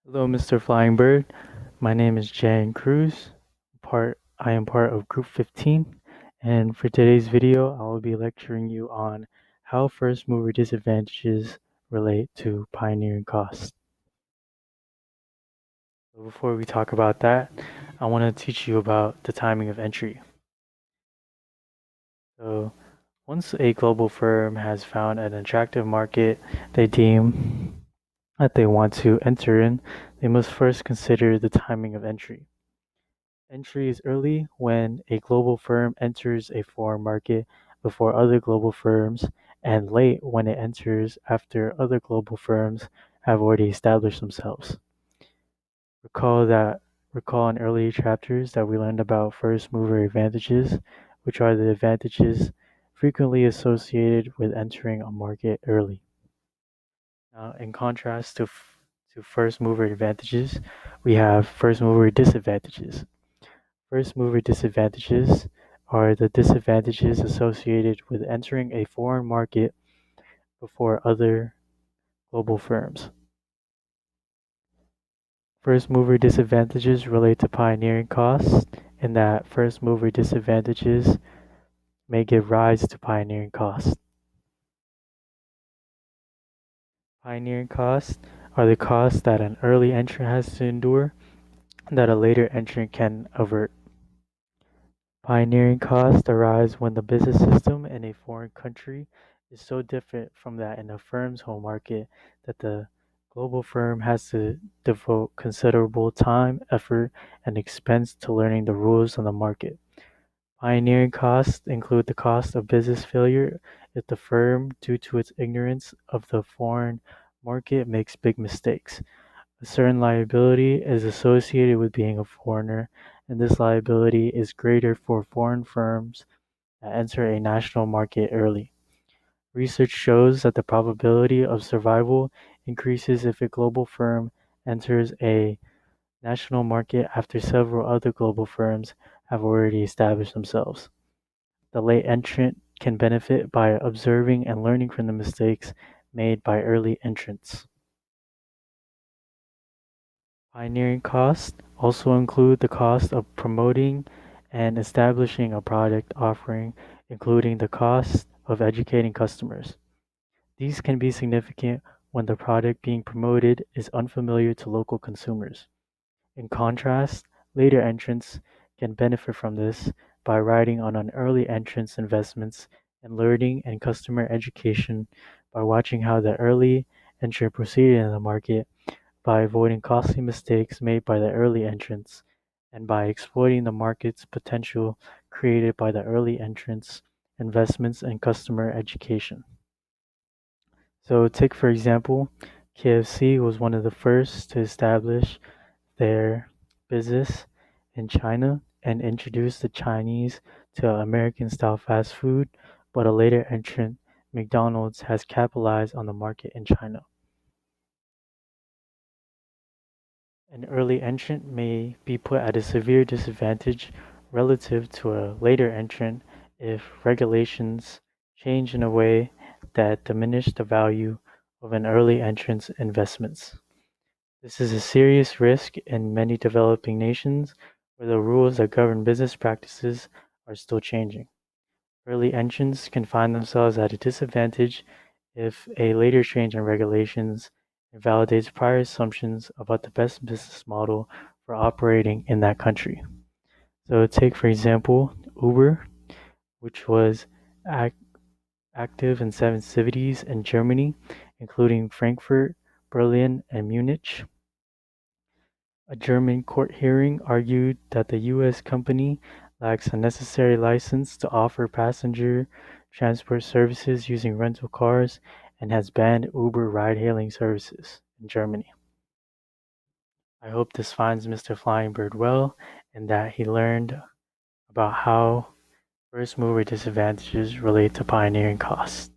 Hello, Mr. Flying Bird. My name is Jan Cruz. I am part of Group 15, and for today's video, I will be lecturing you on how first mover disadvantages relate to pioneering costs. So before we talk about that, I want to teach you about the timing of entry. So once a global firm has found an attractive market they deem that they want to enter in, they must first consider the timing of entry. Entry is early when a global firm enters a foreign market before other global firms, and late when it enters after other global firms have already established themselves. Recall that Recall in earlier chapters that we learned about first mover advantages, which are the advantages frequently associated with entering a market early. Now, in contrast to first mover advantages, we have first mover disadvantages. First mover disadvantages are the disadvantages associated with entering a foreign market before other global firms. First mover disadvantages relate to pioneering costs, in that first mover disadvantages may give rise to pioneering costs. Pioneering costs are the costs that an early entrant has to endure that a later entrant can avert. Pioneering costs arise when the business system in a foreign country is so different from that in a firm's home market that the global firm has to devote considerable time, effort, and expense to learning the rules of the market. Pioneering costs include the cost of business failure if the firm, due to its ignorance of the foreign market, makes big mistakes. A certain liability is associated with being a foreigner, and this liability is greater for foreign firms that enter a national market early. Research shows that the probability of survival increases if a global firm enters a national market after several other global firms have already established themselves. The late entrant can benefit by observing and learning from the mistakes made by early entrants. Pioneering costs also include the cost of promoting and establishing a product offering, including the cost of educating customers. These can be significant when the product being promoted is unfamiliar to local consumers. In contrast, later entrants can benefit from this by riding on an early entrant's investments in learning and customer education by watching how the early entrant proceeded in the market, by avoiding costly mistakes made by the early entrants, and by exploiting the market's potential created by the early entrants' investments in customer education. So, take for example, KFC was one of the first to establish their business in China and introduced the Chinese to American style fast food, but a later entrant, McDonald's, has capitalized on the market in China. An early entrant may be put at a severe disadvantage relative to a later entrant if regulations change in a way that diminish the value of an early entrant's investments. This is a serious risk in many developing nations where the rules that govern business practices are still changing. Early entrants can find themselves at a disadvantage if a later change in regulations invalidates prior assumptions about the best business model for operating in that country. So, take for example Uber, which was active in 7 cities in Germany, including Frankfurt, Berlin, and Munich. A German court hearing argued that the U.S. company lacks a necessary license to offer passenger transport services using rental cars and has banned Uber ride-hailing services in Germany. I hope this finds Mr. Flying Bird well and that he learned about how first mover disadvantages relate to pioneering costs.